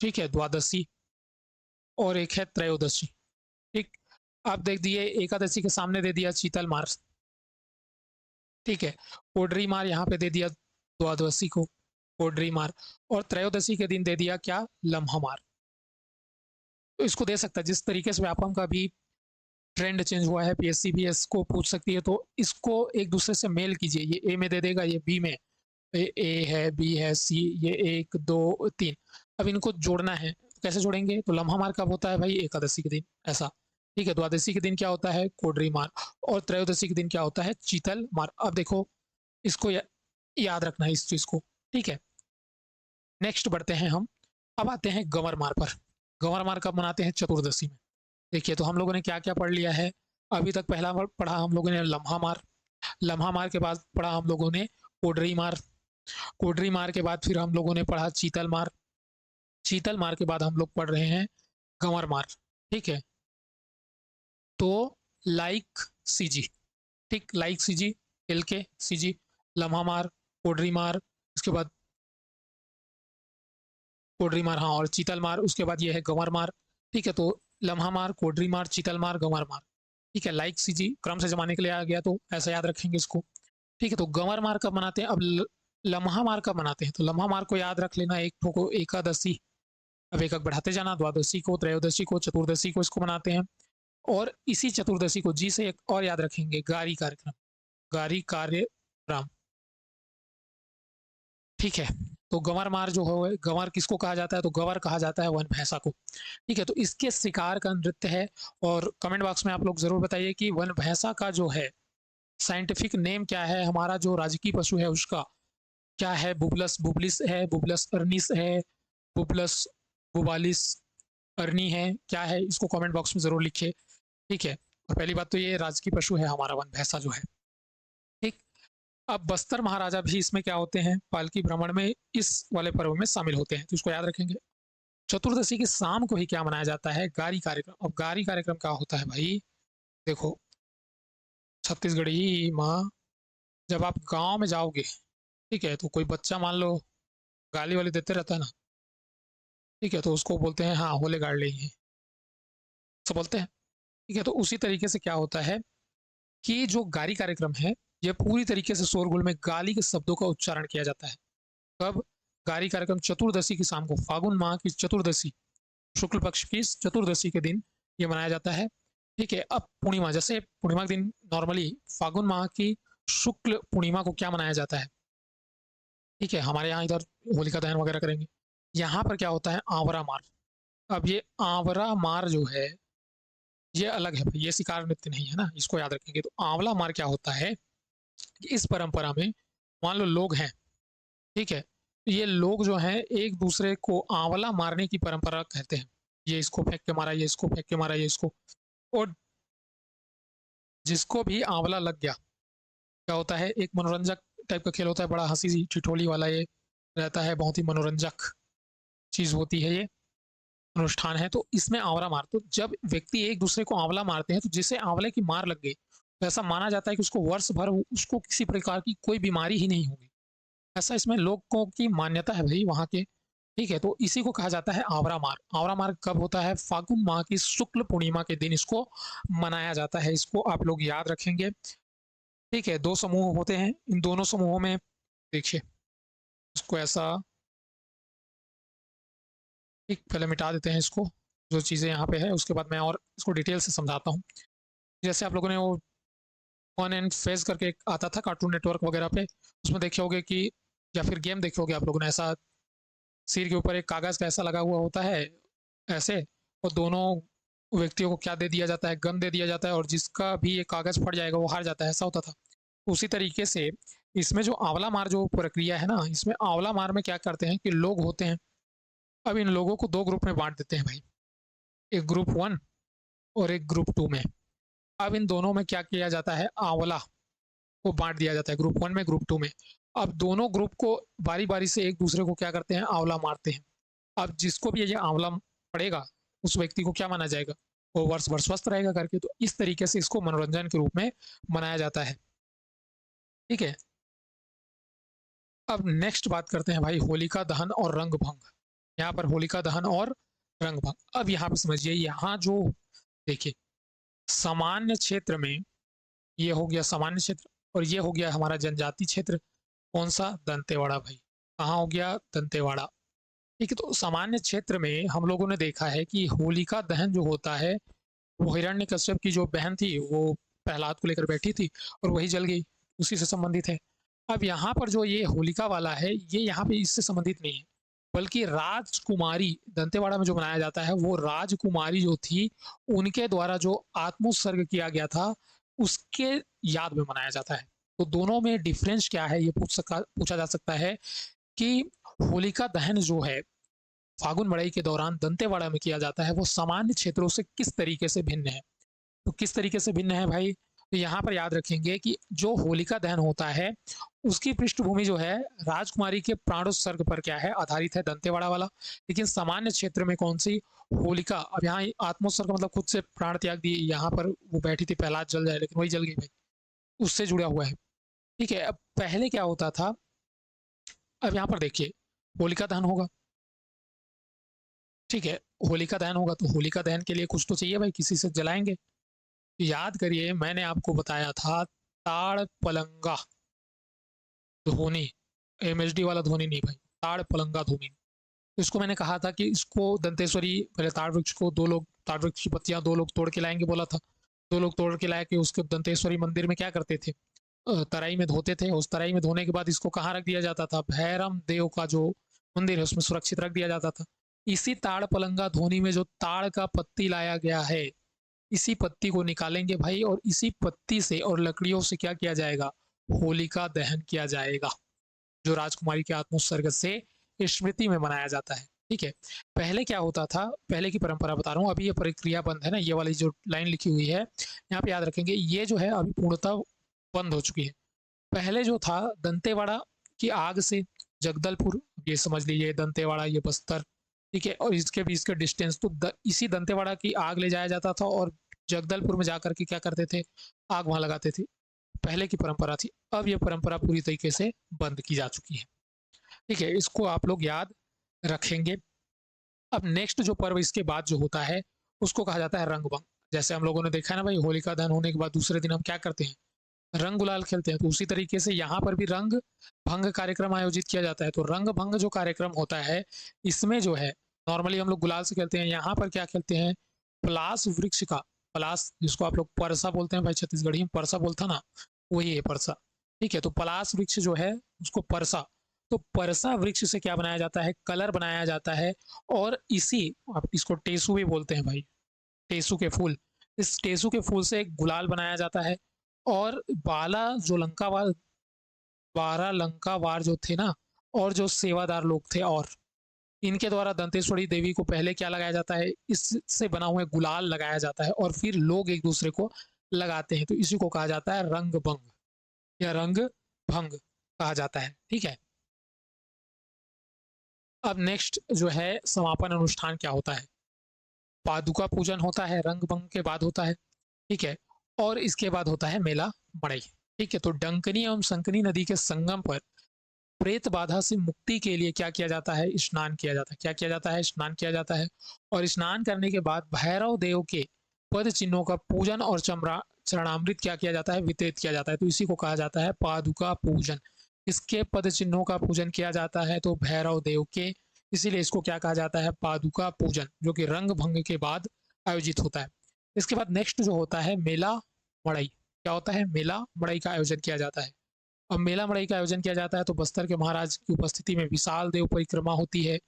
ठीक है, द्वादशी, और एक है त्रयोदशी, ठीक। आप देख दिए एकादशी के सामने दे दिया चीतल मार, ठीक है। कोडरी मार यहाँ पे दे दिया द्वादशी को कोडरी मार, और त्रयोदशी के दिन दे दिया क्या, लम्हा मार। तो इसको दे सकता है, जिस तरीके से व्यापम का भी ट्रेंड चेंज हुआ है, पीएससी भी इसको पूछ सकती है, तो इसको एक दूसरे से मेल कीजिए। ये ए में दे देगा, ये बी में, ए है, बी है, सी, ये 1 2 3। अब इनको जोड़ना है, कैसे जोड़ेंगे, तो लम्हा मार कब होता है भाई, एकादशी के दिन, ऐसा, ठीक है। द्वादशी के दिन क्या होता है, कोडरी मार, और त्रयोदशी के दिन क्या होता है, चीतल मार। अब देखो इसको याद रखना है इस चीज को, ठीक है। नेक्स्ट बढ़ते हैं हम, अब आते हैं गंवर मार पर। गंवर मार कब मनाते हैं, चतुर्दशी में। देखिए तो हम लोगों ने क्या क्या पढ़ लिया है अभी तक। पहला पढ़ा हम लोगों ने लम्हा मार, लम्हा मार के बाद पढ़ा हम लोगों ने कोडरी मार, कोडरी मार के बाद फिर हम लोगों ने पढ़ा चीतल मार, चीतल मार के बाद हम लोग पढ़ रहे हैं गंवर मार, ठीक है। तो लाइक सीजी, ठीक, लाइक सीजी, एल के सीजी, लम्हा मार, कोडरी मार, उसके बाद कोडरी मार, हाँ, और चीतल मार, उसके बाद ये है गंवर मार, ठीक है। तो लम्हा मार, कोडरी मार, चीतल मार, गंवर मार, ठीक है। लाइक सीजी क्रम से जमाने के लिए आ गया, तो ऐसा याद रखेंगे इसको, ठीक है। तो गंवर मार कब मनाते हैं, अब लम्हा मार कब मनाते हैं, तो लम्हा मार को याद रख लेना, एक को एकादशी, अब एक बढ़ाते जाना, द्वादशी को, त्रयोदशी को, चतुर्दशी को इसको मनाते हैं। और इसी चतुर्दशी को जी से एक और याद रखेंगे, गारी कार्यक्रम, गारी कार्यक्रम, ठीक है। तो गंवर मार जो है, गंवर किसको कहा जाता है, तो गंवर कहा जाता है वन भैंसा को, ठीक है। तो इसके शिकार का नृत्य है, और कमेंट बॉक्स में आप लोग जरूर बताइए कि वन भैंसा का जो है साइंटिफिक नेम क्या है हमारा जो राजकीय पशु है उसका, क्या है, बुबलस बुबलिस है, बुबलस अर्निस है, बुबलस बुबालिस अर्नी है, क्या है, इसको कमेंट बॉक्स में ज़रूर लिखिए। ठीक है, और पहली बात तो ये राजकीय पशु है हमारा वन भैंसा जो है। ठीक, अब बस्तर महाराजा भी इसमें क्या होते हैं, पालकी भ्रमण में इस वाले पर्व में शामिल होते हैं, तो इसको याद रखेंगे। चतुर्दशी की शाम को ही क्या मनाया जाता है, गारी कार्यक्रम। अब गारी कार्यक्रम क्या होता है भाई, देखो, छत्तीसगढ़ी माँ, जब आप गांव में जाओगे, ठीक है, तो कोई बच्चा मान लो गाली वाली देते रहता है ना, ठीक है, तो उसको बोलते हैं हाँ होले गाड़ लेंगे, सब बोलते हैं। ठीक है, तो उसी तरीके से क्या होता है कि जो गाली कार्यक्रम है, ये पूरी तरीके से शोरगुल में गाली के शब्दों का उच्चारण किया जाता है। कब, गाली कार्यक्रम चतुर्दशी की शाम को, फागुन माह की चतुर्दशी, शुक्ल पक्ष की चतुर्दशी के दिन ये मनाया जाता है। ठीक है, अब पूर्णिमा, जैसे पूर्णिमा के दिन नॉर्मली फागुन माह की शुक्ल पूर्णिमा को क्या मनाया जाता है, ठीक है, हमारे यहाँ इधर होलिका दहन वगैरह करेंगे। यहाँ पर क्या होता है, आंवरा मार। अब ये आंवरा मार जो है ये अलग है भाई, ये शिकार नृत्य नहीं है ना, इसको याद रखेंगे। तो आंवला मार क्या होता है कि इस परंपरा में मान लो लोग हैं, ठीक है, तो ये लोग जो हैं एक दूसरे को आंवला मारने की परंपरा कहते हैं। ये इसको फेंक के मारा, ये इसको फेंक के मारा, ये इसको, और जिसको भी आंवला लग गया, क्या होता है, एक मनोरंजक टाइप का खेल होता है, बड़ा हंसी ठिठोली वाला ये रहता है, बहुत ही मनोरंजक चीज होती है ये, अनुष्ठान है। तो इसमें आंवला मार, तो जब व्यक्ति एक दूसरे को आंवला मारते हैं तो जिसे आंवले की मार लग गई, तो ऐसा माना जाता है कि उसको वर्ष भर उसको किसी प्रकार की कोई बीमारी ही नहीं होगी। ऐसा इसमें लोगों की मान्यता है भाई वहाँ के। ठीक है, तो इसी को कहा जाता है आवरा मार। आवरा मार कब होता है, फागुन माह की शुक्ल पूर्णिमा के दिन इसको मनाया जाता है, इसको आप लोग याद रखेंगे। ठीक है, दो समूह होते हैं, इन दोनों समूहों में देखिए इसको ऐसा, ठीक, पहले मिटा देते हैं इसको, जो चीज़ें यहाँ पे है, उसके बाद मैं और इसको डिटेल से समझाता हूँ। जैसे आप लोगों ने वो वन एंड फेज करके एक आता था कार्टून नेटवर्क वगैरह पे, उसमें देखे होगे कि, या फिर गेम देखे होगे आप लोगों ने, ऐसा सिर के ऊपर एक कागज का ऐसा लगा हुआ होता है ऐसे, और दोनों व्यक्तियों को क्या दे दिया जाता है, गन दे दिया जाता है, और जिसका भी ये कागज फट जाएगा वो हार जाता है, ऐसा होता था। उसी तरीके से इसमें जो आंवला मार जो प्रक्रिया है ना, इसमें आंवला मार में क्या करते हैं कि लोग होते हैं, अब इन लोगों को दो ग्रुप में बांट देते हैं भाई, एक ग्रुप वन और एक ग्रुप टू में। अब इन दोनों में क्या किया जाता है, आंवला को बांट दिया जाता है ग्रुप वन में ग्रुप टू में। अब दोनों ग्रुप को बारी बारी से एक दूसरे को क्या करते हैं, आंवला मारते हैं। अब जिसको भी ये आंवला पड़ेगा उस व्यक्ति को क्या माना जाएगा, वो वर्ष भर स्वस्थ रहेगा करके। तो इस तरीके से इसको मनोरंजन के रूप में मनाया जाता है। ठीक है, अब नेक्स्ट बात करते हैं भाई होलिका दहन और रंग भंग। यहाँ पर होलिका दहन और रंग भंग, अब यहाँ पे समझिए, यहाँ जो देखिए सामान्य क्षेत्र में, ये हो गया सामान्य क्षेत्र, और ये हो गया हमारा जनजाति क्षेत्र। कौन सा, दंतेवाड़ा भाई, कहाँ हो गया, दंतेवाड़ा। ठीक है, तो सामान्य क्षेत्र में हम लोगों ने देखा है कि होलिका दहन जो होता है, वो हिरण्यकश्यप की जो बहन थी वो प्रहलाद को लेकर बैठी थी और वही जल गई, उसी से संबंधित है। अब यहाँ पर जो ये होलिका वाला है, ये यहाँ पे इससे संबंधित नहीं है, बल्कि राजकुमारी, दंतेवाड़ा में जो मनाया जाता है वो राजकुमारी जो थी उनके द्वारा जो आत्मोत्सर्ग किया गया था उसके याद में मनाया जाता है। तो दोनों में डिफरेंस क्या है, ये पूछा जा सकता है कि होलिका दहन जो है फागुन मड़ई के दौरान दंतेवाड़ा में किया जाता है, वो सामान्य क्षेत्रों से किस तरीके से भिन्न है। तो किस तरीके से भिन्न है भाई, तो यहाँ पर याद रखेंगे कि जो होलिका दहन होता है उसकी पृष्ठभूमि जो है राजकुमारी के प्राणोत्सर्ग पर क्या है, आधारित है, दंतेवाड़ा वाला। लेकिन सामान्य क्षेत्र में कौन सी, होलिका, अब यहाँ आत्मोत्सर्ग मतलब खुद से प्राण त्याग दिए, यहाँ पर वो बैठी थी प्रहलाद जल जाए, लेकिन वही जल गई भाई, उससे जुड़ा हुआ है। ठीक है, अब पहले क्या होता था, अब यहाँ पर देखिए होलिका दहन होगा, ठीक है, होलिका दहन होगा तो होलिका दहन के लिए कुछ तो चाहिए भाई, किसी से जलाएंगे। याद करिए मैंने आपको बताया था ताड़ पलंगा धोनी, एमएसडी वाला धोनी नहीं भाई, ताड़ पलंगा धोनी। तो इसको मैंने कहा था कि इसको दंतेश्वरी, पहले ताड़ वृक्ष को दो लोग, ताड़ वृक्ष की पत्तियां दो लोग तोड़ के लाएंगे बोला था, दो लोग तोड़ के लाए के उसके दंतेश्वरी मंदिर में क्या करते थे, तराई में धोते थे। उस तराई में धोने के बाद इसको कहाँ रख दिया जाता था, भैरम देव का जो मंदिर है उसमें सुरक्षित रख दिया जाता था। इसी ताड़ पलंगा धोनी में जो ताड़ का पत्ती लाया गया है, इसी पत्ती को निकालेंगे भाई, और इसी पत्ती से और लकड़ियों से क्या किया जाएगा, होलिका दहन किया जाएगा, जो राजकुमारी के आत्मोत्सर्ग से स्मृति में मनाया जाता है। ठीक है, पहले क्या होता था, पहले की परंपरा बता रहा हूँ, अभी ये प्रक्रिया बंद है ना, ये वाली जो लाइन लिखी हुई है यहाँ पे याद रखेंगे, ये जो है अभी पूर्णतः बंद हो चुकी है। पहले जो था दंतेवाड़ा की आग से जगदलपुर, ये समझ लीजिए दंतेवाड़ा ये बस्तर, ठीक है, और इसके बीच के डिस्टेंस तो इसी दंतेवाड़ा की आग ले जाया जाता था और जगदलपुर में जाकर के क्या करते थे, आग वहां लगाते थे। पहले की परंपरा थी, अब ये परंपरा पूरी तरीके से बंद की जा चुकी है। ठीक है, इसको आप लोग याद रखेंगे। अब नेक्स्ट जो पर्व इसके बाद जो होता है उसको कहा जाता है रंगभंग। जैसे हम लोगों ने देखा है ना भाई, होलिका दहन होने के बाद दूसरे दिन हम क्या करते हैं, रंग गुलाल खेलते हैं, तो उसी तरीके से यहाँ पर भी रंग भंग कार्यक्रम आयोजित किया जाता है। तो रंग भंग जो कार्यक्रम होता है, इसमें जो है नॉर्मली हम लोग गुलाल से खेलते हैं, यहाँ पर क्या खेलते हैं, पलास वृक्ष का, पलास जिसको आप लोग परसा बोलते हैं भाई, छत्तीसगढ़ी में परसा बोलता ना, वही है परसा। ठीक है, तो पलास वृक्ष जो है उसको परसा, तो परसा वृक्ष से क्या बनाया जाता है, कलर बनाया जाता है, और इसी आप इसको टेसू भी बोलते हैं भाई, टेसू के फूल, इस टेसू के फूल से एक गुलाल बनाया जाता है। और बाला जो लंकावार, 12 लंकावार जो थे ना, और जो सेवादार लोग थे, और इनके द्वारा दंतेश्वरी देवी को पहले क्या लगाया जाता है, इससे बना हुआ गुलाल लगाया जाता है, और फिर लोग एक दूसरे को लगाते हैं, तो इसी को कहा जाता है रंग भंग या रंग भंग कहा जाता है। ठीक है, अब नेक्स्ट जो है समापन अनुष्ठान क्या होता है, पादुका पूजन होता है, रंग भंग के बाद होता है। ठीक है, और इसके बाद होता है मेला मड़ई। ठीक है, तो डंकनी एवं संकनी नदी के संगम पर प्रेत बाधा से मुक्ति के लिए क्या किया जाता है, स्नान किया जाता है। क्या किया जाता है, स्नान किया जाता है, और स्नान करने के बाद भैरव देव के पद चिन्हों का पूजन और चरणामृत क्या किया जाता है, वितरित किया जाता है, तो इसी को कहा जाता है पादुका पूजन। इसके पद चिन्हों का पूजन किया जाता है तो भैरव देव के, इसीलिए इसको क्या कहा जाता है, पादुका पूजन, जो कि रंग भंग के बाद आयोजित होता है। इसके बाद नेक्स्ट जो होता है मेला मड़ई। क्या होता है, मेला मड़ई का आयोजन किया जाता है। अब मेला मड़ई का आयोजन किया जाता है तो बस्तर के महाराज की उपस्थिति में विशाल देव परिक्रमा होती है,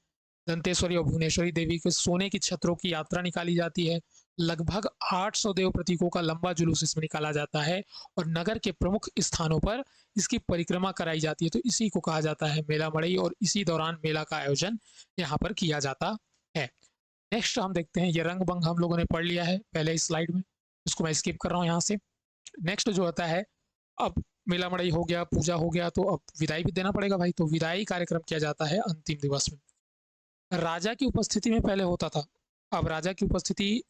दंतेश्वरी और भुवनेश्वरी देवी के सोने की छत्रों की यात्रा निकाली जाती है, लगभग 800 देव प्रतीकों का लंबा जुलूस इसमें निकाला जाता है, और नगर के प्रमुख स्थानों पर इसकी परिक्रमा कराई जाती है, तो इसी को कहा जाता है मेला मड़ई, और इसी दौरान मेला का आयोजन यहाँ पर किया जाता है। नेक्स्ट हम देखते हैं, ये रंग भंग हम लोगों ने पढ़ लिया है पहले इस स्लाइड में, इसको मैं स्किप कर रहा हूँ यहाँ से। नेक्स्ट जो होता है, अब मेला मड़ई हो गया, पूजा हो गया, तो अब विदाई भी देना पड़ेगा भाई, तो विदाई कार्यक्रम किया जाता है अंतिम दिवस में। राजा की उपस्थिति में पहले होता था, अब राजा की उपस्थिति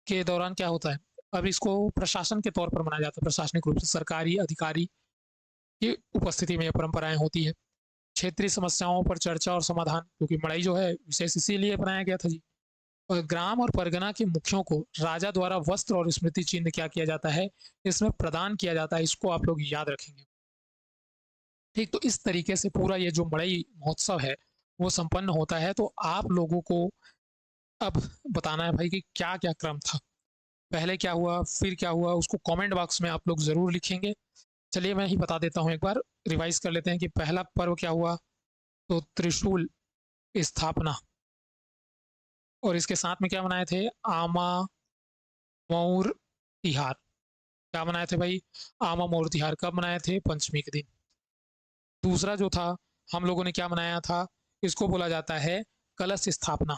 के दौरान क्या होता है, अब इसको प्रशासन के तौर पर मनाया जाता है, प्रशासनिक रूप से सरकारी अधिकारी की उपस्थिति में यह परंपराएं होती है। क्षेत्रीय समस्याओं पर चर्चा और समाधान, क्योंकि मड़ई जो है विशेष इसीलिए बनाया गया था जी। और ग्राम और परगना के मुखियों को राजा द्वारा वस्त्र और स्मृति चिन्ह क्या किया जाता है, इसमें प्रदान किया जाता है, इसको आप लोग याद रखेंगे। ठीक, तो इस तरीके से पूरा ये जो मड़ई महोत्सव है वो संपन्न होता है। तो आप लोगों को अब बताना है भाई कि क्या क्या क्रम था, पहले क्या हुआ फिर क्या हुआ, उसको कमेंट बॉक्स में आप लोग जरूर लिखेंगे। चलिए मैं ही बता देता हूँ, एक बार रिवाइज कर लेते हैं कि पहला पर्व क्या हुआ, तो त्रिशूल स्थापना, और इसके साथ में क्या बनाए थे, आमा मऊर तिहार। क्या बनाए थे भाई, आमा मऊर तिहार कब बनाए थे, पंचमी के दिन। दूसरा जो था हम लोगों ने क्या मनाया था, इसको बोला जाता है कलश स्थापना।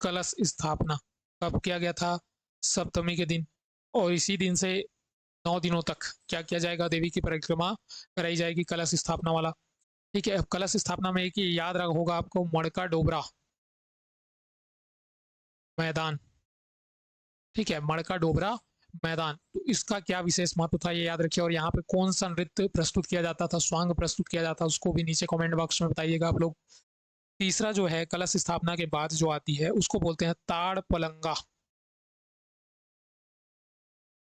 कलश स्थापना कब किया गया था, सप्तमी के दिन, और इसी दिन से 9 दिनों तक क्या किया जाएगा, देवी की परिक्रमा कराई जाएगी कलश स्थापना वाला। ठीक है, कलश स्थापना में एक ही याद रख होगा आपको, मड़का डोबरा मैदान। ठीक है, मड़का डोबरा मैदान, तो इसका क्या विशेष महत्व था ये याद रखिए, और यहाँ पे कौन सा नृत्य प्रस्तुत किया जाता था, स्वांग प्रस्तुत किया जाता, उसको भी नीचे कमेंट बॉक्स में बताइएगा आप लोग। तीसरा जो है कलश स्थापना के बाद जो आती है उसको बोलते हैं ताड़ पलंगा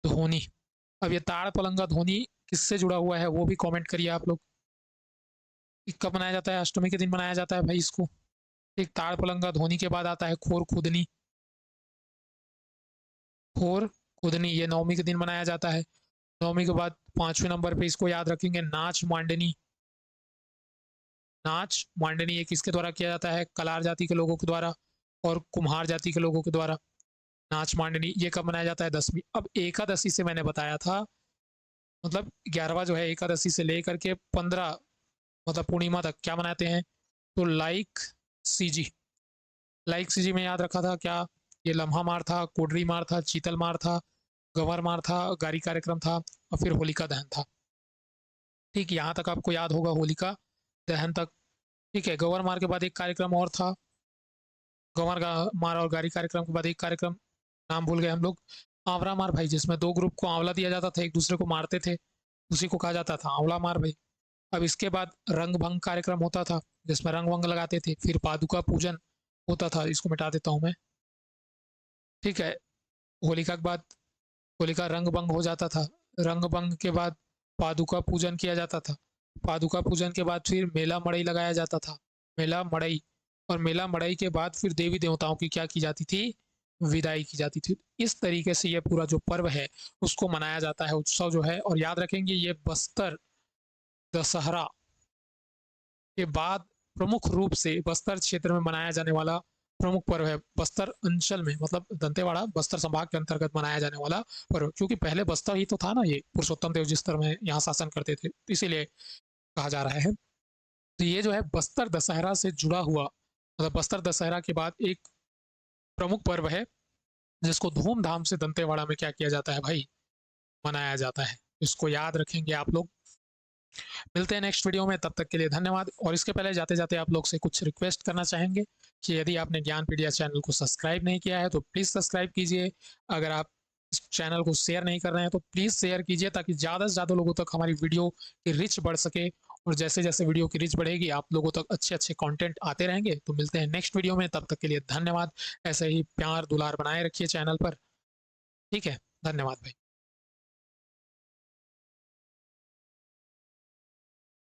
ध्वनि। अब ये ताड़ पलंगा ध्वनि किससे जुड़ा हुआ है वो भी कमेंट करिए आप लोग। कब मनाया जाता है, अष्टमी के दिन मनाया जाता है भाई इसको। एक ताड़ पलंगा ध्वनि के बाद आता है खोर खुदनी। खोर खुदनी ये नवमी के दिन मनाया जाता है। नवमी के बाद 5वें नंबर पे इसको याद रखेंगे, नाच मांडनी। नाच मांडनी ये किसके द्वारा किया जाता है, कलार जाति के लोगों के द्वारा और कुम्हार जाति के लोगों के द्वारा। नाच मांडनी ये कब मनाया जाता है? 10वीं। अब एकादशी से मैंने बताया था, मतलब 11वां जो है एकादशी से लेकर के 15 मतलब पूर्णिमा तक क्या मनाते हैं? तो सीजी लाइक सीजी में याद रखा था क्या? ये लम्हा मार था, कोडरी मार था, चीतल मार था, गंवर मार था, गारी कार्यक्रम था और फिर होलिका दहन था। ठीक, यहाँ तक आपको याद होगा होलिका दहन तक। ठीक है, गंवर मार के बाद एक कार्यक्रम और था, गंवर मार और गारी कार्यक्रम के बाद एक कार्यक्रम, नाम भूल गए हम लोग। आंवला मार भाई, जिसमें दो ग्रुप को आंवला दिया जाता था, एक दूसरे को मारते थे, उसी को कहा जाता था आंवला मार भाई। अब इसके बाद रंग भंग कार्यक्रम होता था, जिसमें रंग वंग लगाते थे। फिर पादुका पूजन होता था, इसको मिटा देता हूँ मैं। ठीक है, होलिका के बाद होलिका रंग भंग हो जाता था, रंग भंग के बाद पादुका पूजन किया जाता था, पादुका पूजन के बाद फिर मेला मड़ई लगाया जाता था, मेला मड़ई। और मेला मड़ई के बाद फिर देवी देवताओं की क्या की जाती थी? विदाई की जाती थी। इस तरीके से ये पूरा जो पर्व है उसको मनाया जाता है, उत्सव जो है। और याद रखेंगे ये बस्तर दशहरा के बाद प्रमुख रूप से बस्तर क्षेत्र में मनाया जाने वाला प्रमुख पर्व है। बस्तर अंचल में मतलब दंतेवाड़ा बस्तर संभाग के अंतर्गत मनाया जाने वाला पर्व, क्योंकि पहले बस्तर ही तो था ना, ये पुरुषोत्तम देव जिस तरह में यहाँ शासन करते थे, इसीलिए कहा जा रहा है। तो ये जो है बस्तर दशहरा से जुड़ा हुआ, मतलब बस्तर दशहरा के बाद एक प्रमुख पर्व है, जिसको धूमधाम से दंतेवाड़ा में क्या किया जाता है भाई? मनाया जाता है। इसको याद रखेंगे आप लोग। मिलते हैं नेक्स्ट वीडियो में, तब तक के लिए धन्यवाद। और इसके पहले जाते जाते आप लोग से कुछ रिक्वेस्ट करना चाहेंगे कि यदि आपने ज्ञानपीडिया चैनल को सब्सक्राइब नहीं किया है तो प्लीज़ सब्सक्राइब कीजिए। अगर आप इस चैनल को शेयर नहीं कर रहे हैं तो प्लीज़ शेयर कीजिए, ताकि ज़्यादा से ज़्यादा लोगों तक हमारी वीडियो की रिच बढ़ सके। और जैसे जैसे वीडियो की रिच बढ़ेगी आप लोगों तक अच्छे अच्छे कंटेंट आते रहेंगे। तो मिलते हैं नेक्स्ट वीडियो में, तब तक के लिए धन्यवाद। ऐसे ही प्यार दुलार बनाए रखिए चैनल पर। ठीक है, धन्यवाद भाई।